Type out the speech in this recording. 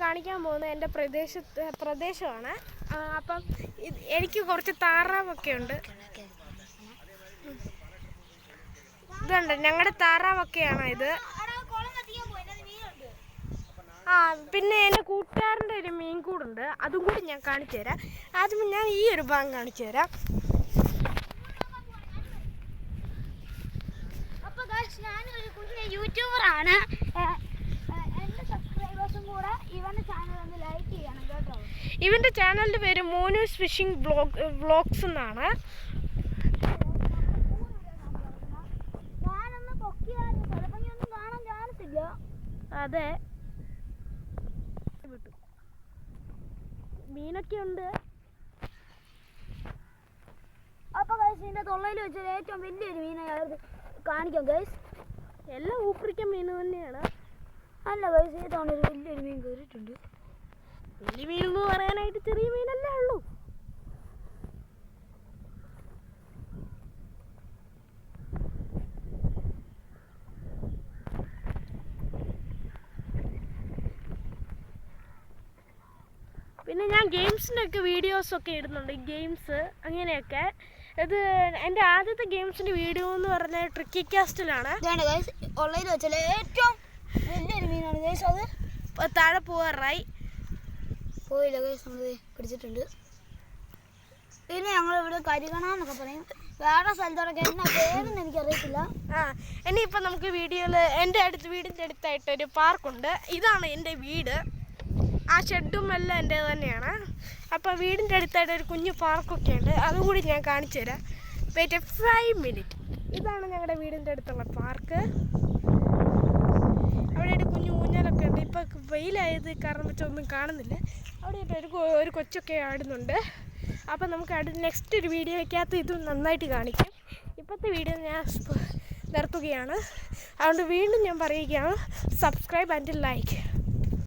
കാണിക്കാൻ പോകുന്നത് എൻ്റെ പ്രദേശമാണ്. അപ്പം എനിക്ക് കുറച്ച് താറാവൊക്കെ ഉണ്ട്. ഇതുണ്ട് ഞങ്ങളുടെ താറാവൊക്കെയാണ് ഇത്. പിന്നെ എൻ്റെ കൂട്ടുകാരൻ്റെ ഒരു മീൻ കൂടുണ്ട്, അതും കൂടി ഞാൻ കാണിച്ചു തരാം. ആദ്യം ഞാൻ ഈ ഒരു ഭാഗം കാണിച്ചു തരാം. അപ്പോൾ ഞാനൊരു കുഞ്ഞ് യൂട്യൂബറാണ്. എൻ്റെ സബ്സ്ക്രൈബേഴ്സും കൂടെ ഇവൻ്റെ ചാനൽ ഒന്ന് ലൈക്ക് ചെയ്യണം കേട്ടോ. ഇവൻ്റെ ചാനലിൻ്റെ പേര് മോനൂസ് ഫിഷിംഗ് വ്ളോഗ്സ് എന്നാണ്. ഞാനൊന്ന് പൊക്കിയായിരുന്നു, ചിലപ്പോൾ നീ ഒന്നും കാണാൻ ചാൻസ് ഇല്ല. അതെ, മീനൊക്കെ ഉണ്ട്. അപ്പോൾ ഗൈസ് ഇതിൻ്റെ തൊള്ളയിൽ വെച്ചൊരു ഏറ്റവും വലിയൊരു മീനെ കാണിക്കാം ഗൈസ്. എല്ലാം ഊപ്പിരിക്കൻ മീൻ തന്നെയാണ്. അല്ല ഗൈസ്, ഈ തവണ ഒരു വലിയൊരു മീൻ കയറിയിട്ടുണ്ട്. വലിയ മീൻ എന്ന് പറയാനായിട്ട് ചെറിയ മീനല്ലേ ഉള്ളൂ. പിന്നെ ഞാൻ ഗെയിംസിൻ്റെയൊക്കെ വീഡിയോസൊക്കെ ഇടുന്നുണ്ട്, ഗെയിംസ് അങ്ങനെയൊക്കെ. ഇത് എൻ്റെ ആദ്യത്തെ ഗെയിംസിൻ്റെ വീഡിയോ എന്ന് പറഞ്ഞാൽ ട്രിക്കി കാസ്റ്റിലാണ്. ഇതാണ് ഗൈസ് ഉള്ളതിൽ വെച്ചാൽ ഏറ്റവും വലിയൊരു മീനാണ് ഗൈസ്. അത് താഴെ പോകാറായി പോയില്ല ഗൈസ്, നമ്മൾ പിടിച്ചിട്ടുണ്ട്. പിന്നെ ഞങ്ങളിവിടെ കരികണമെന്നൊക്കെ പറയും, വേറെ സ്ഥലത്തോടൊക്കെ എന്നാ പേരൊന്നും എനിക്കറിയത്തില്ല. ഇനിയിപ്പോൾ നമുക്ക് വീഡിയോയിൽ എൻ്റെ വീടിൻ്റെ അടുത്തായിട്ടൊരു പാർക്കുണ്ട്. ഇതാണ് എൻ്റെ വീട്. ആ ഷെഡും എല്ലാം എൻ്റെ തന്നെയാണ്. അപ്പോൾ വീടിൻ്റെ അടുത്തായിട്ട് ഒരു കുഞ്ഞു പാർക്കൊക്കെ ഉണ്ട്, അതും കൂടി ഞാൻ കാണിച്ചു തരാം. Wait 5 minute. ഇതാണ് ഞങ്ങളുടെ വീടിൻ്റെ അടുത്തുള്ള പാർക്ക്. അവിടെ ഒരു കുഞ്ഞു ഊഞ്ഞാലൊക്കെ ഉണ്ട്. ഇപ്പോൾ വെയിലായത് കാരണം വെച്ചൊന്നും കാണുന്നില്ല. അവിടെ ഒരു കൊച്ചൊക്കെ ആടുന്നുണ്ട്. അപ്പോൾ നമുക്ക് നെക്സ്റ്റ് ഒരു വീഡിയോയ്ക്കകത്ത് ഇത് നന്നായിട്ട് കാണിക്കും. ഇപ്പോഴത്തെ വീഡിയോ ഞാൻ നിർത്തുകയാണ്. അതുകൊണ്ട് വീണ്ടും ഞാൻ പറയുകയാണ്, സബ്സ്ക്രൈബ് ആൻഡ് ലൈക്ക്.